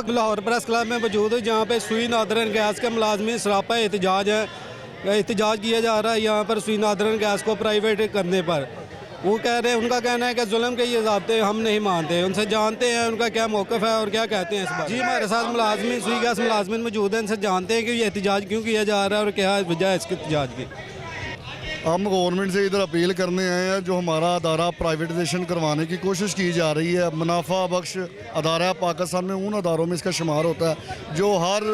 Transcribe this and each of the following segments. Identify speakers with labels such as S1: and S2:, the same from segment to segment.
S1: वक्त Lahore press club में मौजूद हूँ जहाँ पे सुई नादरन गैस के मुलाजमीन सरापा एहतजाज है। एहतजाज किया जा रहा है यहाँ पर सुई नादरन गैस को प्राइवेट करने पर। वो कह रहे हैं, उनका कहना है कि जुल्म के ये ज़ाब्ते हम नहीं मानते, उनसे जानते हैं उनका क्या मौक़िफ़ है और क्या कहते हैं इस बार। जी हमारे साथ मुलाजमीन सुई गैस मुलाजमीन मौजूद हैं, इनसे जानते हैं कि ये एहतजाज क्यों किया जा रहा है और क्या वजह है इसके एहतजाज की।
S2: हम गवर्नमेंट से इधर अपील करने आए हैं, जो हमारा अदारा प्राइवेटाइजेशन करवाने की कोशिश की जा रही है। मुनाफा बख्श अदारा पाकिस्तान में उन अदारों में इसका शुमार होता है जो हर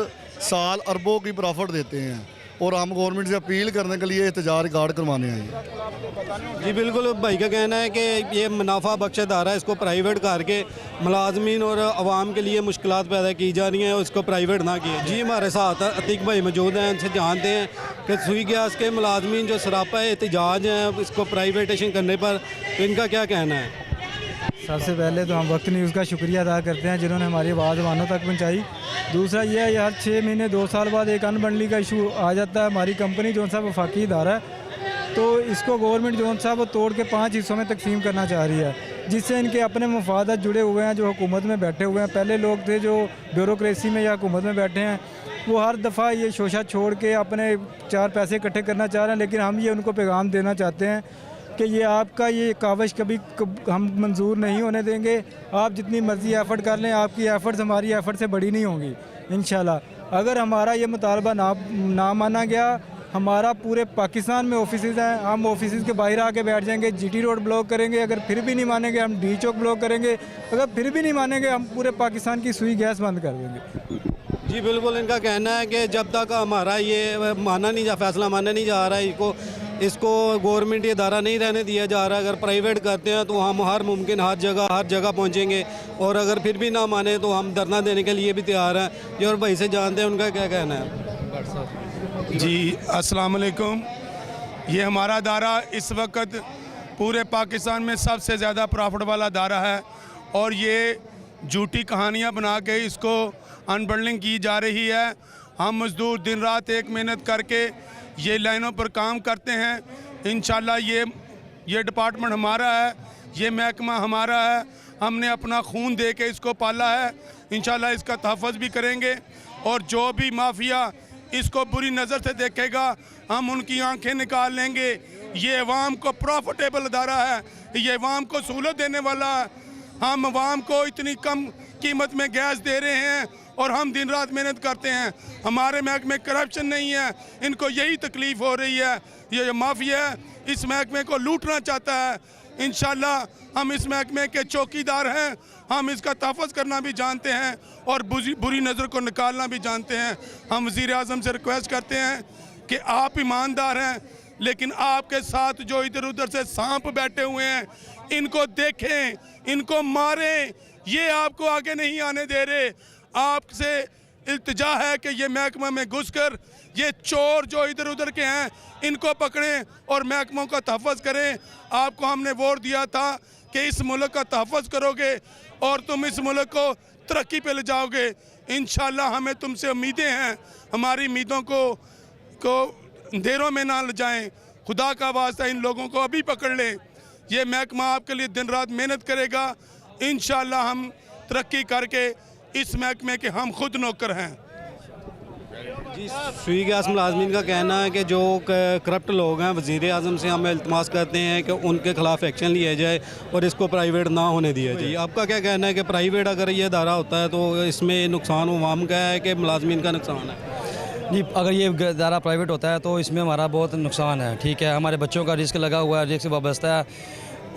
S2: साल अरबों की प्रॉफिट देते हैं, और हम गवर्नमेंट से अपील करने के लिए एहतजाज रिकॉर्ड करवाने आए हैं।
S1: जी बिल्कुल, भाई का कहना है कि ये मुनाफा बख्श अदारा है, इसको प्राइवेट करके मुलाजमीन और आवाम के लिए मुश्किलात पैदा की जा रही हैं और इसको प्राइवेट ना किया। जी हमारे साथ अतीक भाई मौजूद हैं, उनसे जानते हैं कि सुई गैस के मुलाजमीन जो सरापा एहतजाज हैं इसको प्राइवेटेशन करने पर इनका क्या कहना है।
S3: सबसे पहले तो हम वक्त न्यूज़ का शुक्रिया अदा करते हैं जिन्होंने हमारी आवाज़ वानों तक पहुंचाई। दूसरा ये है, हर 6 महीने 2 साल बाद एक अनबंडलिंग का इशू आ जाता है। हमारी कंपनी जो सा वफाकी इदारा है, तो इसको गवर्नमेंट जो सा वो तोड़ के 5 हिस्सों में तकसीम करना चाह रही है, जिससे इनके अपने मफादात जुड़े हुए हैं जो हुकूमत में बैठे हुए हैं। पहले लोग थे जो ब्यूरोक्रेसी में या हुकूमत में बैठे हैं, वो हर दफ़ा ये शोशा छोड़ के अपने 4 पैसे इकट्ठे करना चाह रहे हैं। लेकिन हम ये उनको पैगाम देना चाहते हैं कि ये आपका ये कावश कभी हम मंजूर नहीं होने देंगे। आप जितनी मर्ज़ी एफ़र्ट कर लें, आपकी एफ़र्ट्स हमारी एफ़र्ट से बड़ी नहीं होंगी इंशाल्लाह। अगर हमारा ये मुतालबा ना माना गया, हमारा पूरे पाकिस्तान में ऑफिसेज़ हैं, हम ऑफिसेज़ के बाहर आके बैठ जाएंगे, जीटी रोड ब्लॉक करेंगे। अगर फिर भी नहीं मानेंगे हम डी चौक ब्लॉक करेंगे। अगर फिर भी नहीं मानेंगे हम पूरे पाकिस्तान की सुई गैस बंद कर देंगे।
S1: जी बिल्कुल, इनका कहना है कि जब तक हमारा ये फैसला माना नहीं जा रहा है, इसको गवर्नमेंट ये इदारा नहीं रहने दिया जा रहा। अगर प्राइवेट करते हैं तो हम हर मुमकिन हर जगह पहुंचेंगे, और अगर फिर भी ना माने तो हम धरना देने के लिए भी तैयार हैं। ये और भाई से जानते हैं उनका क्या कहना है।
S4: जी अस्सलाम वालेकुम। ये हमारा अदारा इस वक्त पूरे पाकिस्तान में सबसे ज़्यादा प्रॉफिट वाला अदारा है, और ये झूठी कहानियाँ बना के इसको अनबंडलिंग की जा रही है। हम मज़दूर दिन रात एक मेहनत करके ये लाइनों पर काम करते हैं। इंशाल्लाह ये डिपार्टमेंट हमारा है, ये महकमा हमारा है, हमने अपना खून दे के इसको पाला है। इंशाल्लाह इसका तहफ़्फ़ुज़ भी करेंगे, और जो भी माफिया इसको बुरी नज़र से देखेगा हम उनकी आंखें निकाल लेंगे। ये अवाम को प्रॉफिटेबल अदारा है, ये अवाम को सहूलत देने वाला है। हम अवाम को इतनी कम कीमत में गैस दे रहे हैं और हम दिन रात मेहनत करते हैं। हमारे महकमे में करप्शन नहीं है, इनको यही तकलीफ़ हो रही है। ये जो माफिया है इस महकमे को लूटना चाहता है। इंशाल्लाह हम इस महकमे के चौकीदार हैं, हम इसका तहफ़्फ़ुज़ करना भी जानते हैं और बुरी नज़र को निकालना भी जानते हैं। हम वज़ीर आज़म से रिक्वेस्ट करते हैं कि आप ईमानदार हैं, लेकिन आपके साथ जो इधर उधर से सांप बैठे हुए हैं इनको देखें, इनको मारें। ये आपको आगे नहीं आने दे रहे। आपसे इल्तिजा है कि ये महकमा में घुसकर ये चोर जो इधर उधर के हैं इनको पकड़ें और महकमों का तहफ़्फ़ुज़ करें। आपको हमने वोट दिया था कि इस मुल्क का तहफ़्फ़ुज़ करोगे और तुम इस मुल्क को तरक्की पे ले जाओगे। इंशाल्लाह हमें तुमसे उम्मीदें हैं, हमारी उम्मीदों को अंधेरों में ना ले जाएं। खुदा का वास्ता इन लोगों को अभी पकड़ लें। ये महकमा आपके लिए दिन रात मेहनत करेगा। इंशाल्लाह हम तरक्की करके इस महकमे के हम खुद नौकर हैं।
S1: जी सुई गैस मुलाजमीन का कहना है कि जो करप्ट लोग हैं वज़ीर आज़म से हम इल्तमास करते हैं कि उनके ख़िलाफ़ एक्शन लिया जाए और इसको प्राइवेट ना होने दिया जाए। आपका क्या कहना है कि प्राइवेट अगर ये अदारा होता है तो इसमें नुकसान अवाम का है कि मुलाजमीन का नुकसान है।
S5: जी अगर ये अदारा प्राइवेट होता है तो इसमें हमारा बहुत नुकसान है। ठीक है, हमारे बच्चों का रिस्क लगा हुआ है, रिस्क से वाबस्ता है,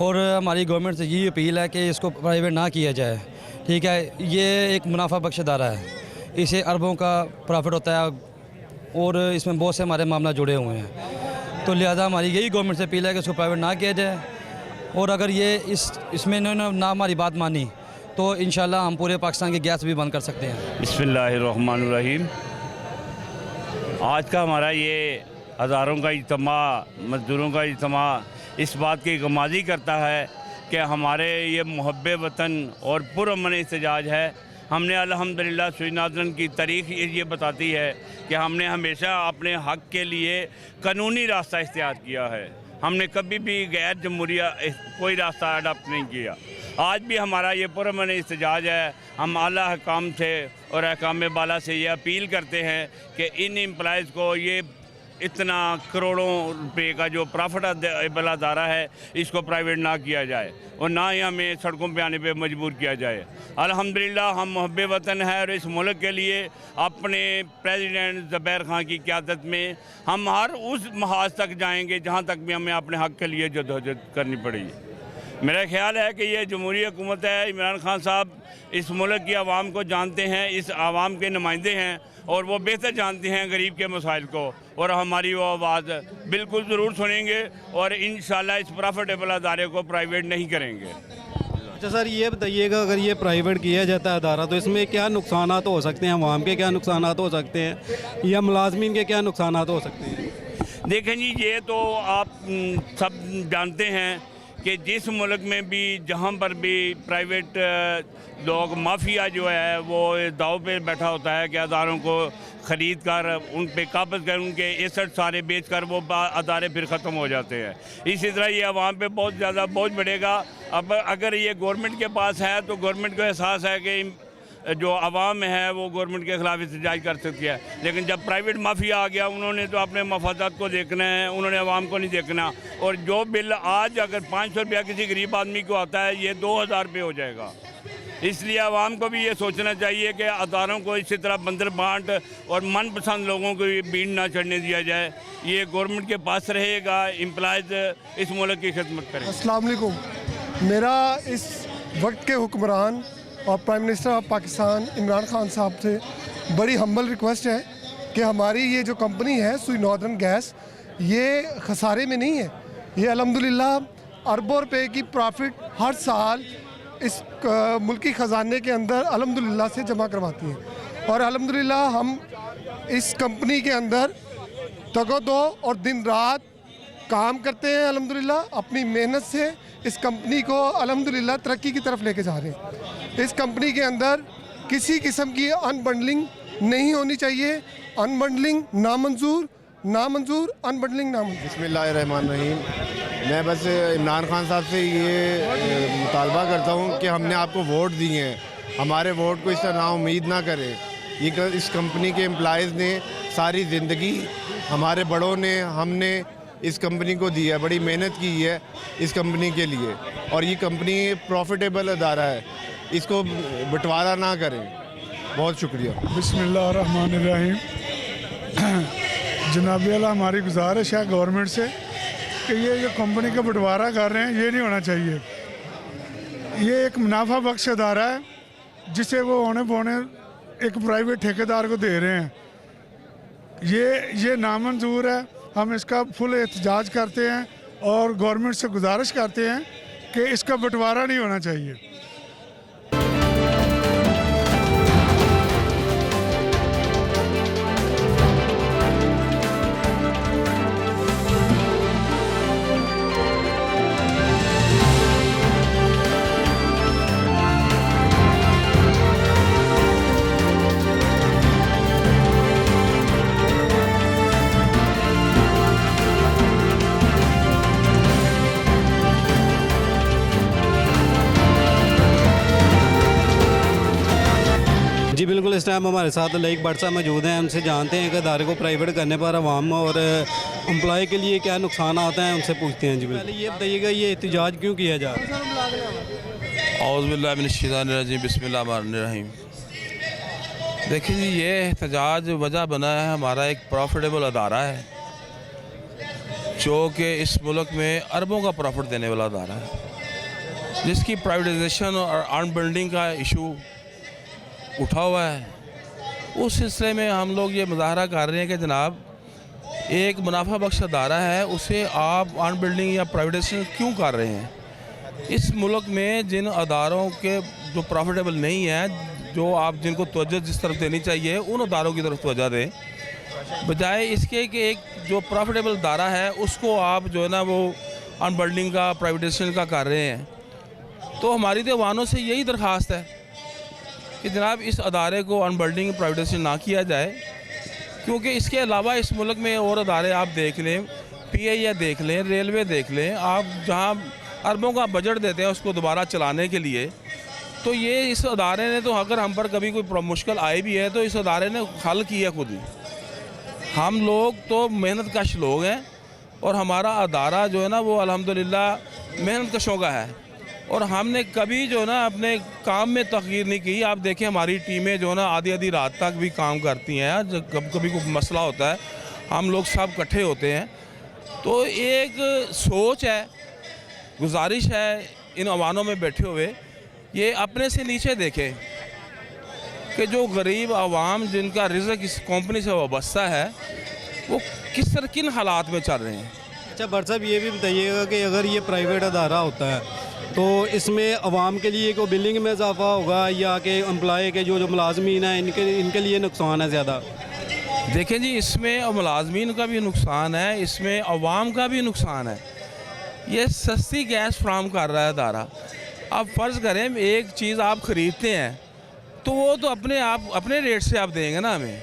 S5: और हमारी गवर्नमेंट से ये अपील है कि इसको प्राइवेट ना किया जाए। ठीक है, ये एक मुनाफा बख्श अदारा है, इसे अरबों का प्रॉफिट होता है और इसमें बहुत से हमारे मामला जुड़े हुए हैं। तो लिहाजा हमारी यही गवर्नमेंट से अपील है कि इसको प्राइवेट ना किया जाए, और अगर ये इसमें इन्होंने ना हमारी बात मानी तो इंशाल्लाह हम पूरे पाकिस्तान की गैस भी बंद कर सकते हैं।
S6: बिस्मिल्लाहिर्रहमानिर्रहीम। आज का हमारा ये हज़ारों का इज्तिमा, मज़दूरों का इज्तिमा इस बात की गमाज़ी करता है कि हमारे ये मुहब्बे वतन और पुरअमन एहतजाज है। हमने अल्हम्दुलिल्लाह सुई नादरन की तारीख़ ये बताती है कि हमने हमेशा अपने हक़ के लिए कानूनी रास्ता इख्तियार किया है। हमने कभी भी गैर जमहूरिया कोई रास्ता अडॉप्ट नहीं किया। आज भी हमारा ये पुरअमन एहतजाज है। हम आला हुकाम से और अहकाम बाला से ये अपील करते हैं कि इन एम्प्लॉज़ को ये इतना करोड़ों रुपए का जो प्रॉफिटेबल अदारा है इसको प्राइवेट ना किया जाए और ना ही हमें सड़कों पे आने पे मजबूर किया जाए। अल्हम्दुलिल्लाह हम मुहब्बे वतन है और इस मुल्क के लिए अपने प्रेसिडेंट ज़ुबैर खान की क़यादत में हम हर उस महाज तक जाएंगे जहाँ तक भी हमें अपने हक़ के लिए जद्दोजहद करनी पड़ेगी। मेरा ख्याल है कि ये जमहूरी हुकूमत है, इमरान खान साहब इस मुल्क की आवाम को जानते हैं, इस आवाम के नुमाइंदे हैं और वो बेहतर जानते हैं गरीब के मसाइल को और हमारी वो आवाज़ बिल्कुल ज़रूर सुनेंगे और इंशाल्लाह इस प्रॉफिटेबल अदारे को प्राइवेट नहीं करेंगे।
S1: अच्छा सर, ये बताइएगा अगर ये प्राइवेट किया जाता है अदारा तो इसमें क्या नुकसान हो सकते हैं, अवाम के क्या नुकसान हो सकते हैं या मुलाजमीन के क्या नुकसान हो सकते हैं?
S6: देखें जी, ये तो आप सब जानते हैं कि जिस मुल्क में भी जहाँ पर भी प्राइवेट लोग माफिया जो है वो दाव पे बैठा होता है कि अदारों को ख़रीद कर उन पे काबज़ कर उनके एसेट सारे बेच कर वो अदारे फिर ख़त्म हो जाते हैं। इसी तरह ये आवाम पे बहुत ज़्यादा बोझ बढ़ेगा। अब अगर ये गवर्नमेंट के पास है तो गवर्नमेंट को एहसास है कि जो आवाम है वो गवर्नमेंट के ख़िलाफ़ एहतजाज कर सकती है, लेकिन जब प्राइवेट माफिया आ गया उन्होंने तो अपने मफादात को देखना है, उन्होंने आवाम को नहीं देखना। और जो बिल आज अगर 500 रुपया किसी गरीब आदमी को आता है ये 2000 रुपये हो जाएगा। इसलिए आवाम को भी ये सोचना चाहिए कि अदारों को इसी तरह बंदर बांट और मनपसंद लोगों को भीड़ ना चढ़ने दिया जाए। ये गवर्नमेंट के पास रहेगा, एम्प्लॉयज़ इस मुल्क की खिदमत करें।
S7: अस्सलाम वालेकुम। मेरा इस वक्त के हुक्मरान और prime minister of Pakistan Imran Khan साहब से बड़ी हम्बल रिक्वेस्ट है कि हमारी ये जो कंपनी है सुई नॉर्दर्न गैस ये खसारे में नहीं है। ये अल्हम्दुलिल्लाह अरबों रुपए की प्रॉफिट हर साल इस मुल्की ख़जाने के अंदर अल्हम्दुलिल्लाह से जमा करवाती है और अल्हम्दुलिल्लाह हम इस कंपनी के अंदर तगदो और दिन रात काम करते हैं। अल्हम्दुलिल्लाह अपनी मेहनत से इस कंपनी को अल्हम्दुलिल्लाह तरक्की की तरफ लेके जा रहे हैं। इस कंपनी के अंदर किसी किस्म की अनबंडलिंग नहीं होनी चाहिए। अनबंडलिंग नामंजूर, नामंजूर, अनबंडलिंग नामंजूर।
S8: बिस्मिल्लाहिर्रहमानिर्रहीम। मैं बस इमरान खान साहब से ये मुतालबा करता हूँ कि हमने आपको वोट दिए हैं, हमारे वोट को इस तरह नाउम्मीद ना करें। ये इस कंपनी के एम्प्लॉयज़ ने सारी ज़िंदगी हमारे बड़ों ने हमने इस कंपनी को दी है, बड़ी मेहनत की है इस कंपनी के लिए और ये कंपनी प्रॉफिटेबल अदारा है, इसको बंटवारा ना करें। बहुत शुक्रिया।
S9: बिस्मिल्लाहिर्रहमानिर्रहीम। जनाब अला, हमारी गुजारिश है गवर्नमेंट से कि ये जो कंपनी का बंटवारा कर रहे हैं ये नहीं होना चाहिए। ये एक मुनाफा बख्श अदारा है जिसे वो होने पौने एक प्राइवेट ठेकेदार को दे रहे हैं। ये नामंजूर है। हम इसका फुल एहतजाज करते हैं और गवर्नमेंट से गुजारिश करते हैं कि इसका बंटवारा नहीं होना चाहिए।
S1: जी बिल्कुल, इस टाइम हमारे साथ लाइक भट्ट साहब मौजूद हैं। उनसे जानते हैं कि अदारे को प्राइवेट करने पर आवाम और एम्प्लॉय के लिए क्या नुकसान आता है, उनसे पूछते हैं। जी पहले ये बताइएगा ये एहतजाज क्यों किया जा रहा है?
S10: औज़ुबिल्लाहि मिनश्शैतानिर्रजीम, बिस्मिल्लाहिर्रहमानिर्रहीम। देखिए जी, ये एहतजाज वजह बना है, हमारा एक प्रॉफिटेबल अदारा है जो कि इस मुल्क में अरबों का प्रॉफिट देने वाला अदारा है, जिसकी प्राइवेटाइजेशन और अनबिल्डिंग का इशू उठा हुआ है। उस सिलसिले में हम लोग ये मुजाहरा कर रहे हैं कि जनाब एक मुनाफा बख्श अदारा है, उसे आप अनबिल्डिंग या प्राइवेटाइजेशन क्यों कर रहे हैं? इस मुल्क में जिन अदारों के जो प्रॉफिटेबल नहीं है, जो आप जिनको तवज्जो जिस तरफ देनी चाहिए उन अदारों की तरफ तवज्जो दें, बजाय इसके कि एक जो प्रॉफिटेबल अदारा है उसको आप जो है ना वो अनबिल्डिंग का प्राइवेटाइजेशन का कर रहे हैं। तो हमारी तो वानों से यही दरख्वास्त है कि जनाब इस अदारे को अनबिल्डिंग प्राइवेटाइजेशन ना किया जाए, क्योंकि इसके अलावा इस मुल्क में और अदारे आप देख लें, PIA देख लें, रेलवे देख लें, आप जहां अरबों का बजट देते हैं उसको दोबारा चलाने के लिए, तो ये इस अदारे ने तो अगर हम पर कभी कोई मुश्किल आई भी है तो इस अदारे ने हल किया खुद ही। हम लोग तो मेहनत कश लोग हैं और हमारा अदारा जो है ना वो अल्हम्दुलिल्लाह मेहनत कशों का है और हमने कभी जो है ना अपने काम में तग़यीर नहीं की। आप देखें हमारी टीमें जो है ना आधी आधी रात तक भी काम करती हैं। जब कभी कोई मसला होता है हम लोग सब इकट्ठे होते हैं। तो एक सोच है, गुजारिश है इन अवानों में बैठे हुए, ये अपने से नीचे देखें कि जो गरीब आवाम जिनका रिज़्क़ इस कंपनी से वाबस्ता है वो किन हालात में चल रहे हैं।
S1: अच्छा भट्ट साहब, ये भी बताइएगा कि अगर ये प्राइवेट अदारा होता है तो इसमें अवाम के लिए कोई बिलिंग में इजाफा होगा या कि एम्प्लॉय के जो मुलाजमीन हैं इनके लिए नुकसान है ज़्यादा?
S10: देखें जी, इसमें मुलाजमीन का भी नुकसान है, इसमें अवाम का भी नुकसान है। ये सस्ती गैस फ्राहम कर रहा है अदारा। आप फ़र्ज़ करें एक चीज़ आप ख़रीदते हैं तो वो तो अपने रेट से आप देंगे ना, हमें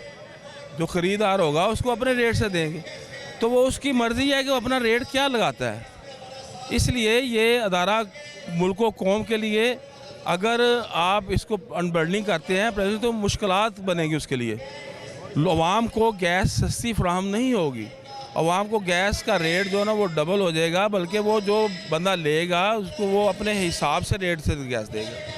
S10: जो ख़रीदार होगा उसको अपने रेट से देंगे। तो वो उसकी मर्ज़ी है कि वो अपना रेट क्या लगाता है। इसलिए ये अदारा मुल्क व कौम के लिए अगर आप इसको अनबर्डनिंग करते हैं तो मुश्किलात बनेंगी उसके लिए। अवाम को गैस सस्ती फ्राहम नहीं होगी, अवाम को गैस का रेट जो है ना वो डबल हो जाएगा, बल्कि वो जो बंदा लेगा उसको वो अपने हिसाब से रेट से गैस देगा।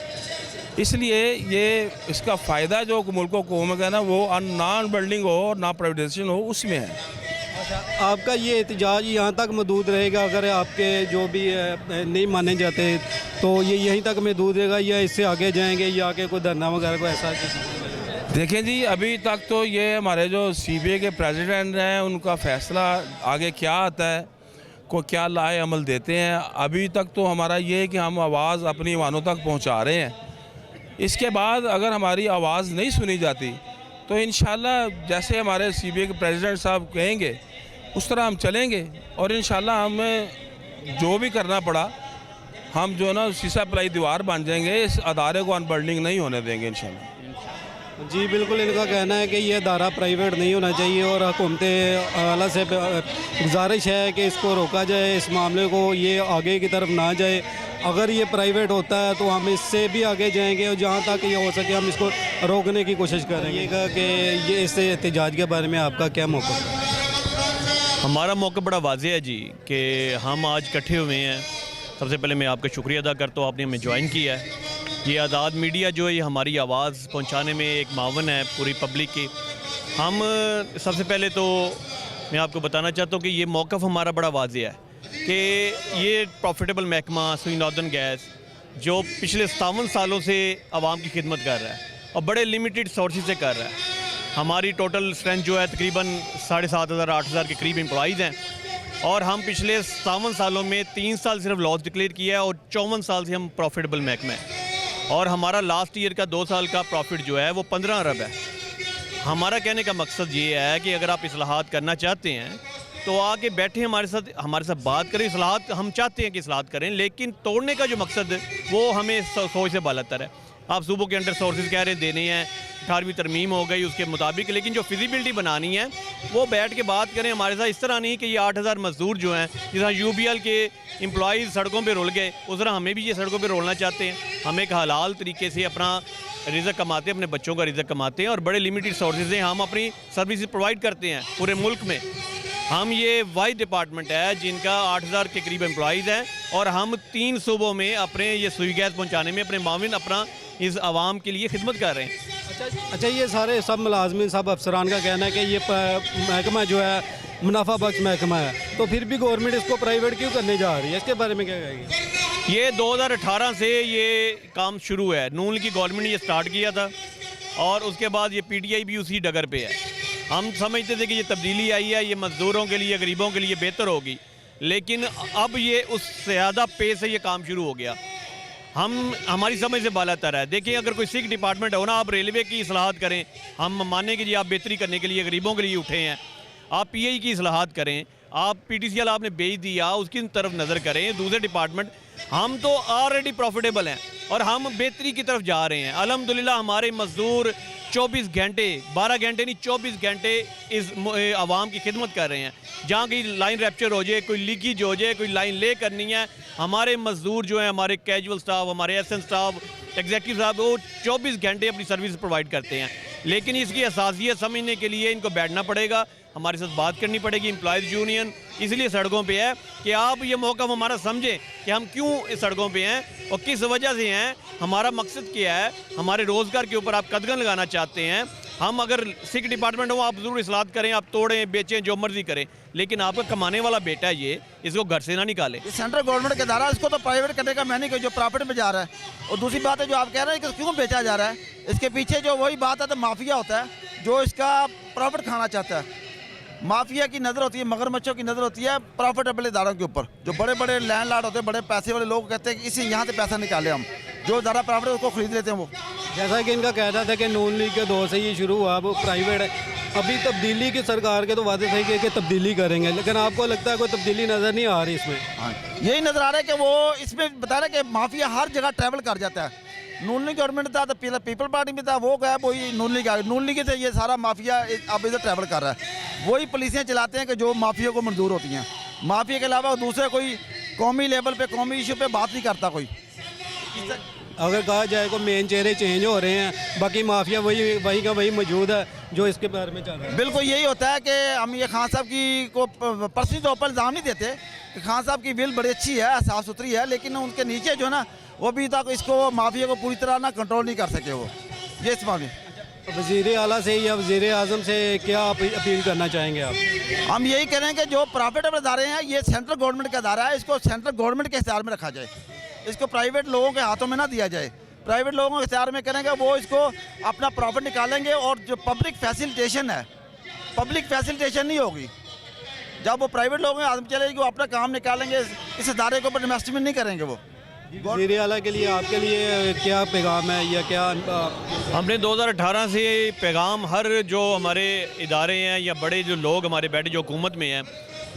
S10: इसलिए ये इसका फ़ायदा जो मुल्क व कौम का ना वो ना अनबर्डनिंग हो और ना प्राइवेटाइजेशन हो उसमें है।
S1: आपका ये एहतजाज यहाँ तक महदूद रहेगा? अगर आपके जो भी नहीं माने जाते तो ये यहीं तक महदूद रहेगा या इससे आगे जाएंगे या आगे कोई धरना वगैरह को ऐसा?
S10: देखें जी, अभी तक तो ये हमारे जो CBA के प्रेसिडेंट हैं उनका फ़ैसला आगे क्या आता है, को क्या लाए अमल देते हैं। अभी तक तो हमारा ये है कि हम आवाज़ अपनी वानों तक पहुंचा रहे हैं। इसके बाद अगर हमारी आवाज़ नहीं सुनी जाती तो इंशाल्लाह जैसे हमारे CBA के प्रेसिडेंट साहब कहेंगे उस तरह हम चलेंगे और इंशाल्लाह हमें जो भी करना पड़ा हम जो है ना शीशा पलाई दीवार बन जाएंगे। इस अदारे को अनबर्डनिंग नहीं होने देंगे इंशाल्लाह।
S1: जी बिल्कुल, इनका कहना है कि ये अदारा प्राइवेट नहीं होना चाहिए और हुकूमत आला से गुजारिश है कि इसको रोका जाए, इस मामले को ये आगे की तरफ ना जाए। अगर ये प्राइवेट होता है तो हम इससे भी आगे जाएंगे और जहाँ तक ये हो सके हम इसको रोकने की कोशिश करेंगे। कि ये इस एहतजाज के बारे में आपका क्या मौक़िफ़ है?
S11: हमारा मौक़िफ़ बड़ा वाज़ेह है जी कि हम आज इकट्ठे हुए हैं। सबसे पहले मैं आपका शुक्रिया अदा करता हूँ, आपने हमें ज्वाइन किया है। ये आज़ाद मीडिया जो है ये हमारी आवाज़ पहुंचाने में एक मावन है पूरी पब्लिक की। हम सबसे पहले तो मैं आपको बताना चाहता हूँ कि ये मौक़िफ़ हमारा बड़ा वाज़ेह है कि ये प्रॉफिटेबल महकमा सुई नॉर्दर्न गैस जो पिछले 57 सालों से आवाम की खिदमत कर रहा है और बड़े लिमिटेड सोर्सेज से कर रहा है। हमारी टोटल स्ट्रेंथ जो है तकरीबन 7,500-8,000 के करीब एम्प्लॉइज़ हैं और हम पिछले 57 सालों में 3 साल सिर्फ लॉस डिक्लेयर किया है और 54 साल से हम प्रॉफिटेबल महकमा है और हमारा लास्ट ईयर का 2 साल का प्रॉफिट जो है वो 15 अरब है। हमारा कहने का मकसद ये है कि अगर आप इस्लाहात करना चाहते हैं तो आके बैठे हमारे साथ बात करें। इस्लाहात हम चाहते हैं कि इस्लाहात करें, लेकिन तोड़ने का जो मकसद वो हमें सोच से बालातर है। आप सूबों के अंडर सोर्सेज कह रहे हैं देने हैं, 18वीं तरमीम हो गई उसके मुताबिक, लेकिन जो फिजिबिलिटी बनानी है वो बैठ के बात करें हमारे साथ। इस तरह नहीं कि ये 8,000 मजदूर जो हैं जिस तरह UBL के एम्प्लॉइज़ सड़कों पे रुल गए उस तरह हमें भी ये सड़कों पे रोलना चाहते हैं। हम एक हलाल तरीके से अपना रिज़्क़ कमाते हैं, अपने बच्चों का रिज़्क़ कमाते हैं और बड़े लिमिटेड सोर्सेज हैं। हम अपनी सर्विस प्रोवाइड करते हैं पूरे मुल्क में। हम ये वाइड डिपार्टमेंट है जिनका 8,000 के करीब एम्प्लॉइज़ हैं और हम 3 सूबों में अपने ये सुई गैस पहुँचाने में अपने माविन अपना इस आवाम के लिए खिदमत कर रहे हैं।
S1: अच्छा, ये सारे सब मुलाजमीन सब अफसरान का कहना है कि ये महकमा जो है मुनाफा बख्श महकमा है, तो फिर भी गवर्नमेंट इसको प्राइवेट क्यों करने जा रही है? इसके बारे में क्या कहेगी?
S11: ये 2018 से ये काम शुरू है। नून की गवर्नमेंट ने ये स्टार्ट किया था और उसके बाद ये PTI भी उसी डगर पे है। हम समझते थे कि ये तब्दीली आई है, ये मज़दूरों के लिए गरीबों के लिए बेहतर होगी, लेकिन अब ये उससे ज़्यादा पे से ये काम शुरू हो गया। हमारी समझ से बालातर है। देखिए, अगर कोई सिख डिपार्टमेंट हो ना, आप रेलवे की इस्लाहात करें, हम माने कि जी आप बेहतरी करने के लिए गरीबों के लिए उठे हैं, आप PI की इस्लाहात करें, आप PTCL आपने बेच दिया उसकी तरफ नज़र करें। दूसरे डिपार्टमेंट हम तो ऑलरेडी प्रॉफिटेबल हैं और हम बेहतरी की तरफ जा रहे हैं। अल्हम्दुलिल्लाह हमारे मज़दूर 24 घंटे 12 घंटे नहीं 24 घंटे इस आवाम की खिदमत कर रहे हैं। जहाँ कहीं लाइन रैप्चर हो जाए, कोई लीकेज हो जाए, कोई लाइन ले करनी है, हमारे मज़दूर जो हैं, हमारे कैजुअल स्टाफ, हमारे SN स्टाफ एग्जीक्यूटिव साहब वो 24 घंटे अपनी सर्विस प्रोवाइड करते हैं, लेकिन इसकी असासियत समझने के लिए इनको बैठना पड़ेगा, हमारे साथ बात करनी पड़ेगी। एम्प्लॉयज़ यूनियन इसलिए सड़कों पे है कि आप ये मौका हमारा समझें कि हम क्यों इस सड़कों पे हैं और किस वजह से हैं, हमारा मकसद क्या है। हमारे रोज़गार के ऊपर आप कदगन लगाना चाहते हैं, हम अगर सिख डिपार्टमेंट हो आप ज़रूर इस्लाहत करें, आप तोड़ें बेचें जो मर्जी करें, लेकिन आपका कमाने वाला बेटा है ये, इसको घर से ना निकालें।
S12: सेंट्रल गवर्नमेंट का इदारा है, इसको तो प्राइवेट करने का मैं नहीं कहूँ, जो प्रॉफिट में जा रहा है। और दूसरी बात है जो आप कह रहे हैं कि क्यों बेचा जा रहा है, इसके पीछे जो वही बात है तो माफिया होता है जो इसका प्रॉफिट खाना चाहता है। माफिया की नज़र होती है, मगरमच्छों की नज़र होती है प्रॉफिटेबल इदारों के ऊपर। जो बड़े बड़े लैंडलॉर्ड होते हैं, बड़े पैसे वाले लोग कहते हैं कि इसी यहाँ से पैसा निकाले हम, जो इदारा प्रॉफिट है उसको खरीद लेते हैं वो।
S1: जैसा कि इनका कहना था कि नून लीग के दौर से ये शुरू हुआ, वो प्राइवेट है। अभी तब्दीली की सरकार के तो वादे थे कि तब्दीली करेंगे, लेकिन आपको लगता है कोई तब्दीली नज़र नहीं आ रही इसमें?
S12: हाँ, यही नज़र आ रहा है कि वो इसमें बता रहे कि माफिया हर जगह ट्रैवल कर जाता है। नून लीग गवर्नमेंट था तो पीपल पार्टी में था, वो गया वही नून लीग आ गई, नून लीग से ये सारा माफिया अब इधर ट्रैवल कर रहा है। वही पुलिसें चलाते हैं कि जो माफिया को मंजूर होती हैं। माफिया के अलावा दूसरे कोई कौमी लेवल पे कौमी इशू पे बात नहीं करता कोई।
S1: अगर कहा जाए को मेन चेहरे चेंज हो रहे हैं, बाकी माफिया वही का वही मौजूद है जो इसके बारे में चल रहा है।
S12: बिल्कुल यही होता है कि हम ये खान साहब की को पर्सनली तौर पर इल्ज़ाम नहीं देते कि खान साहब की विल बड़ी अच्छी है, साफ़ सुथरी है, लेकिन उनके नीचे जो है ना वो अभी तक इसको माफिया को पूरी तरह ना कंट्रोल नहीं कर सके वो। ये इस मामले
S1: वज़ीर आला से या वज़ीर आज़म से क्या अपील करना चाहेंगे आप?
S12: हम यही कह रहे हैं कि जो प्रॉफिटेबल इदारे हैं ये सेंट्रल गवर्नमेंट का इदारा है, इसको सेंट्रल गवर्नमेंट के इख्तियार में रखा जाए, इसको प्राइवेट लोगों के हाथों में ना दिया जाए। प्राइवेट लोगों के इख्तियार में करेंगे वो इसको अपना प्रॉफिट निकालेंगे, और जो पब्लिक फैसिलिटेशन है, पब्लिक फैसिलिटेशन नहीं होगी। जब वो प्राइवेट लोगों के हाथ में चलेगी वो अपना काम निकालेंगे, इस इदारे के ऊपर इन्वेस्टमेंट नहीं करेंगे वो।
S1: वज़ीर आला के लिए आपके लिए क्या पैगाम है या क्या?
S11: हमने 2018 से पैगाम हर जो हमारे इदारे हैं या बड़े जो लोग हमारे बैठे जो हुकूमत में हैं,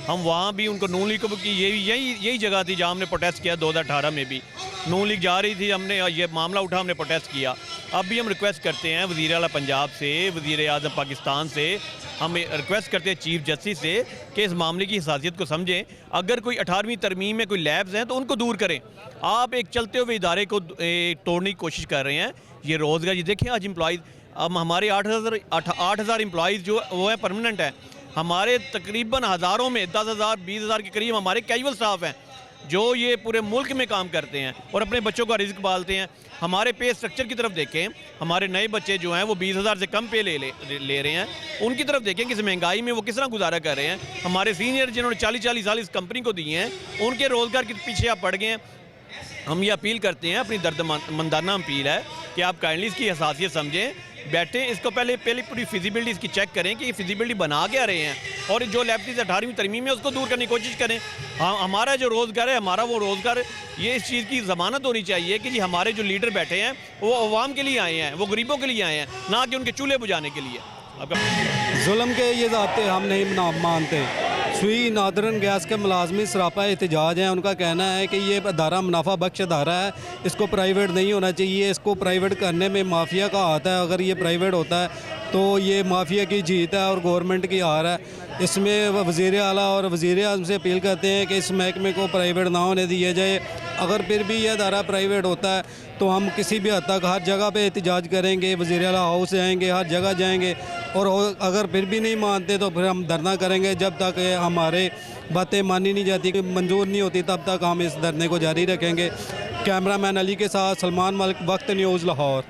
S11: हम वहाँ भी उनको नून लीग की यही जगह थी जहाँ हमने प्रोटेस्ट किया। 2018 में भी नून लीग जा रही थी, हमने ये मामला उठा, हमने प्रोटेस्ट किया। अब भी हम रिक्वेस्ट करते हैं वज़ीर आला पंजाब से, वज़ीर आज़म पाकिस्तान से, हम रिक्वेस्ट करते हैं चीफ जस्टिस से कि इस मामले की हसासियत को समझें। अगर कोई 18वीं तरमीम में कोई लैब्स हैं तो उनको दूर करें। आप एक चलते हुए इदारे को तोड़ने की कोशिश कर रहे हैं। ये रोज़गार, ये देखें आज एम्प्लॉयज़, अब हमारे 8,000 एम्प्लॉयज़ जो वो है परमानेंट है। हमारे तकरीबन हज़ारों में 10,000 20,000 के करीब हमारे कैजुअल स्टाफ हैं जो ये पूरे मुल्क में काम करते हैं और अपने बच्चों का रिज़्क पालते हैं। हमारे पे स्ट्रक्चर की तरफ देखें, हमारे नए बच्चे जो हैं वो 20,000 से कम पे ले रहे हैं। उनकी तरफ देखें कि इस महंगाई में वो किस तरह गुजारा कर रहे हैं। हमारे सीनियर जिन्होंने 40-40 साल इस कंपनी को दिए हैं, उनके रोज़गार के पीछे आप पड़ गए हैं। हम ये अपील करते हैं, अपनी दर्दमंदाना अपील है कि आप काइंडली इसकी हसासियत समझें, बैठें, इसको पहले पूरी फिजिबिलिटी इसकी चेक करें कि ये फिजिबिलिटी बना के आ रहे हैं, और जो लैपटॉप 18वीं तरमीम है उसको दूर करने की कोशिश करें। हमारा जो रोज़गार है, हमारा वो रोज़गार, ये इस चीज़ की ज़मानत होनी चाहिए कि जी हमारे जो लीडर बैठे हैं वो अवाम के लिए आए हैं, वो गरीबों के लिए आए हैं, ना कि उनके चूल्हे बुझाने के लिए।
S1: जुल्म के ये ज़ाब्ते हम नहीं मानते। सुई नादरन गैस के मुलाजमी सरापा एहतजाज हैं। उनका कहना है कि ये अदारा मुनाफा बख्श अदारा है, इसको प्राइवेट नहीं होना चाहिए, इसको प्राइवेट करने में माफिया का हाथ है। अगर ये प्राइवेट होता है तो ये माफिया की जीत है और गवर्नमेंट की हार है। इसमें वज़ीर आला और वज़ीर आज़म से अपील करते हैं कि इस महकमे को प्राइवेट ना होने दिया जाए। अगर फिर भी यह अदारा प्राइवेट होता है तो हम किसी भी हद तक हर जगह पे एहतजाज करेंगे, वज़ीर आला हाउस जाएंगे, हर जगह जाएंगे, और अगर फिर भी नहीं मानते तो फिर हम धरना करेंगे जब तक हमारे बातें मानी नहीं जाती, मंजूर नहीं होती, तब तक हम इस धरने को जारी रखेंगे। कैमरामैन अली के साथ सलमान मलिक, वक्त न्यूज़, लाहौर।